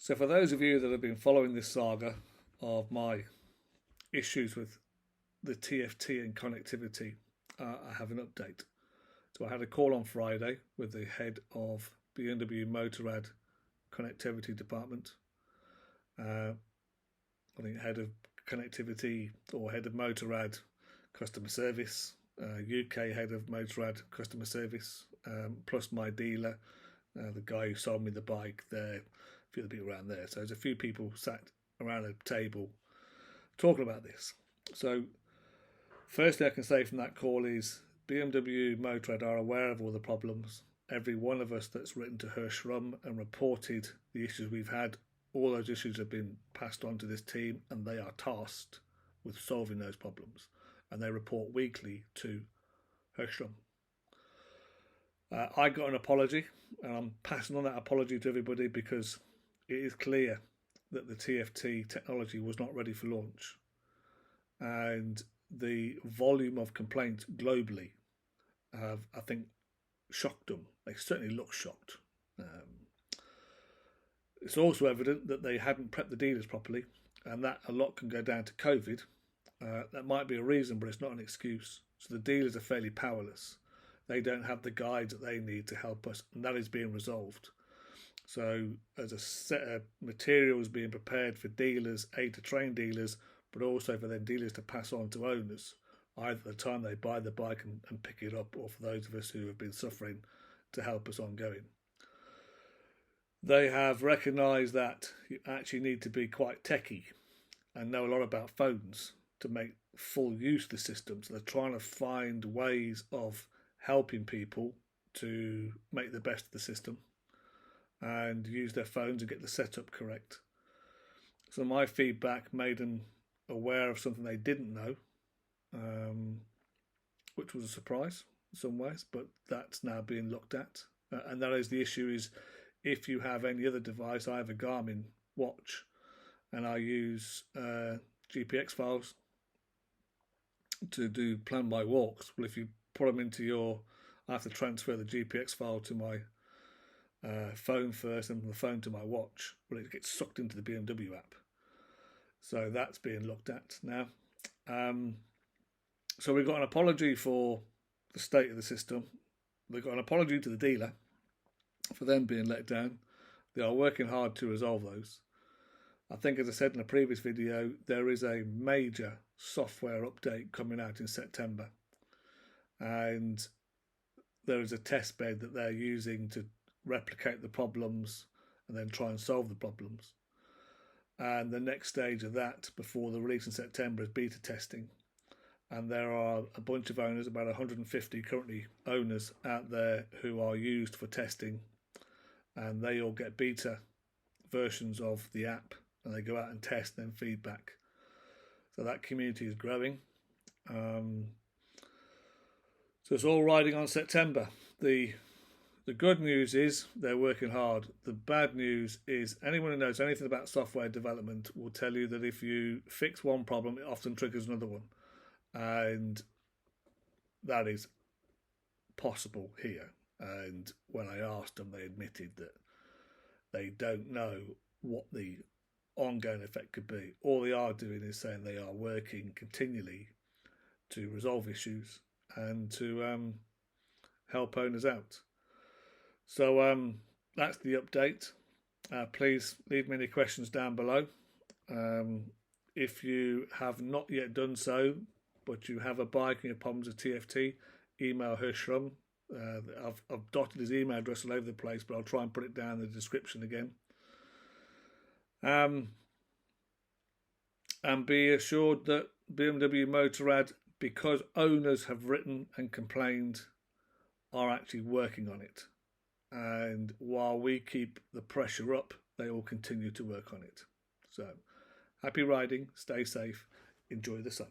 So for those of you that have been following this saga of my issues with the TFT and connectivity, I have an update. So I had a call on Friday with the head of BMW Motorrad connectivity department. I think head of connectivity or head of Motorrad customer service, UK head of Motorrad customer service, plus my dealer, the guy who sold me the bike there, a few other people around there. So there's a few people sat around a table talking about this. So firstly, I can say from that call is BMW Motorrad are aware of all the problems. Every one of us that's written to Hirschrum and reported the issues we've had, all those issues have been passed on to this team and they are tasked with solving those problems. And they report weekly to Hirschrum. I got an apology and I'm passing on that apology to everybody because it is clear that the TFT technology was not ready for launch. And the volume of complaints globally have, I think, shocked them. They certainly look shocked. It's also evident that they hadn't prepped the dealers properly, and that a lot can go down to COVID. That might be a reason, but it's not an excuse. So the dealers are fairly powerless. They don't have the guides that they need to help us, and that is being resolved. So as a set of materials being prepared for dealers, to train dealers, but also for then dealers to pass on to owners, either at the time they buy the bike and pick it up, or for those of us who have been suffering to help us ongoing. They have recognised that you actually need to be quite techie and know a lot about phones to make full use of the system. So they're trying to find ways of helping people to make the best of the system and use their phones and get the setup correct. So my feedback made them aware of something they didn't know, which was a surprise in some ways, but that's now being looked at. And that is the issue is if you have any other device, I have a Garmin watch and I use GPX files to plan my walks. Well, if you put them into I have to transfer the GPX file to my phone first and from the phone to my watch. Well, it gets sucked into the BMW app. So that's being looked at now. So we've got an apology for the state of the system. We've got an apology to the dealer for them being let down. They are working hard to resolve those. I think, as I said in a previous video, there is a major software update coming out in September. And there is a test bed that they're using to replicate the problems and then try and solve the problems. And the next stage of that before the release in September is beta testing. And there are a bunch of owners, about 150 currently owners out there who are used for testing, and they all get beta versions of the app and they go out and test and then feedback. So that community is growing. So it's all riding on September. The good news is they're working hard. The bad news is anyone who knows anything about software development will tell you that if you fix one problem, it often triggers another one. And that is possible here. And when I asked them, they admitted that they don't know what the ongoing effect could be. All they are doing is saying they are working continually to resolve issues and to help owners out. So that's the update. Please leave me any questions down below. If you have not yet done so, but you have a bike and your problems with TFT, email Hirschrum. I've dotted his email address all over the place, but I'll try and put it down in the description again. And be assured that BMW Motorrad, because owners have written and complained, are actually working on it. And while we keep the pressure up, they will continue to work on it. So, happy riding, stay safe, enjoy the sun.